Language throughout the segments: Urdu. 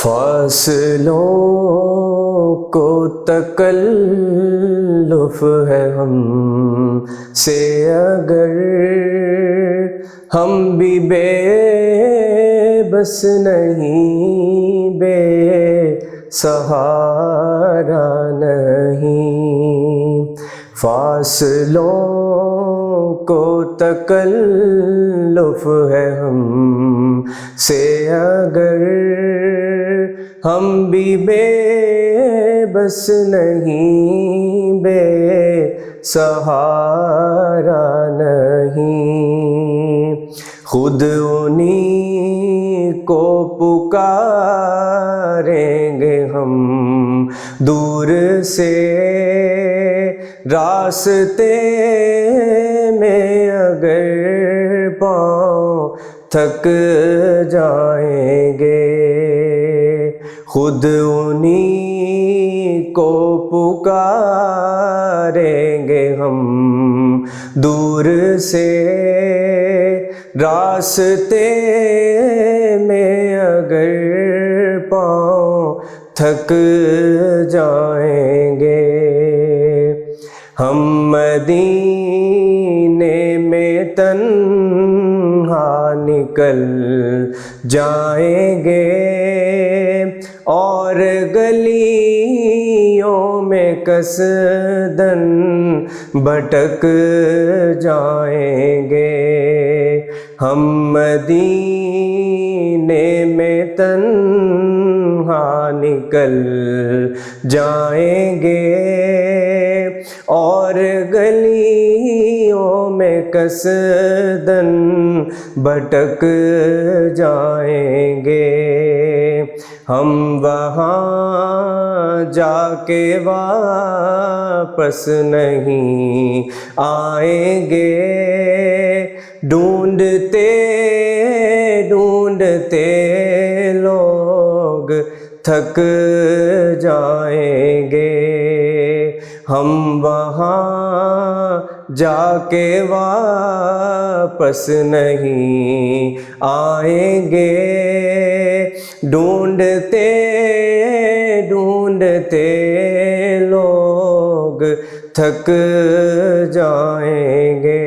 فاصلوں کو تکلف ہے ہم سے اگر ہم بھی بے بس نہیں، بے سہارا نہیں۔ فاصلوں کو تکلف ہے ہم سے اگر ہم بھی بے بس نہیں، بے سہارا نہیں۔ خود انہی کو پکاریں گے ہم دور سے، راستے میں اگر پاؤں تھک جائیں گے۔ خود انہی کو پکاریں گے ہم دور سے، راستے میں اگر پاؤں تھک جائیں گے۔ ہم مدینے میں تنہا نکل جائیں گے اور گلیوں میں قصداً بھٹک جائیں گے۔ ہم مدینے میں تنہا نکل جائیں گے اور گلیوں میں قصداً بھٹک جائیں گے۔ ہم وہاں جا کے واپس نہیں آئیں گے، ڈھونڈتے ڈھونڈتے لوگ تھک جائیں گے۔ ہم وہاں جا کے واپس نہیں آئیں گے، ڈھونڈتے ڈھونڈتے لوگ تھک جائیں گے۔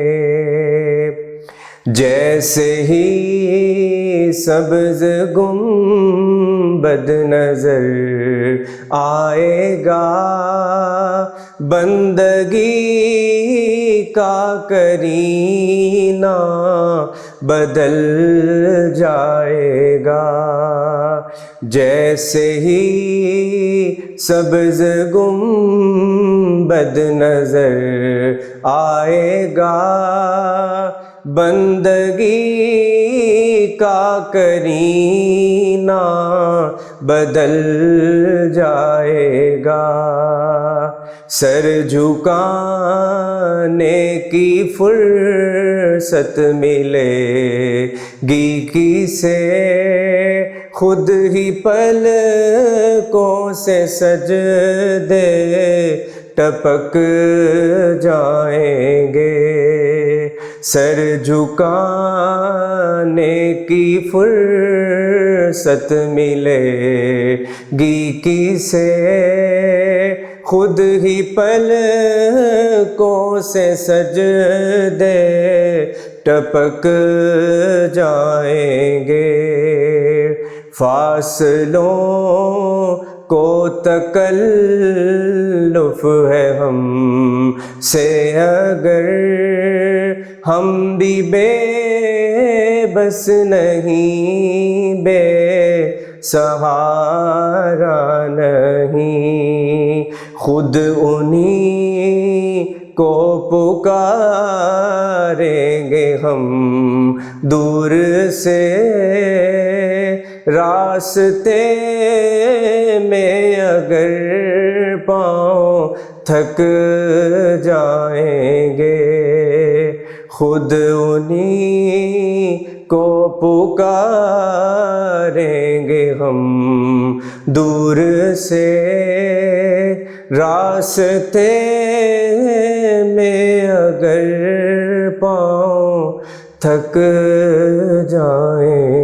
جیسے ہی سبز گنبد نظر آئے گا، بندگی کا کرینہ بدل جائے گا۔ جیسے ہی سبز گنبد نظر آئے گا، بندگی کا کرینہ بدل جائے گا۔ سر جھکانے کی فرصت ملے گی کسے، خود ہی پلکوں سے سجدے ٹپک جائیں گے۔ سر جھکانے کی فرصت ملے گی کسے، خود ہی پلکوں سے سجدے ٹپک جائیں گے۔ فاصلوں کو تکلف ہے ہم سے اگر ہم بھی بے بس نہیں، بے سہارا نہیں۔ خود انہی کو پکاریں گے ہم دور سے، راستے میں اگر پاؤں تھک جائیں گے۔ خود انہی کو پکاریں گے ہم دور سے، راستے میں اگر پاؤں تھک جائیں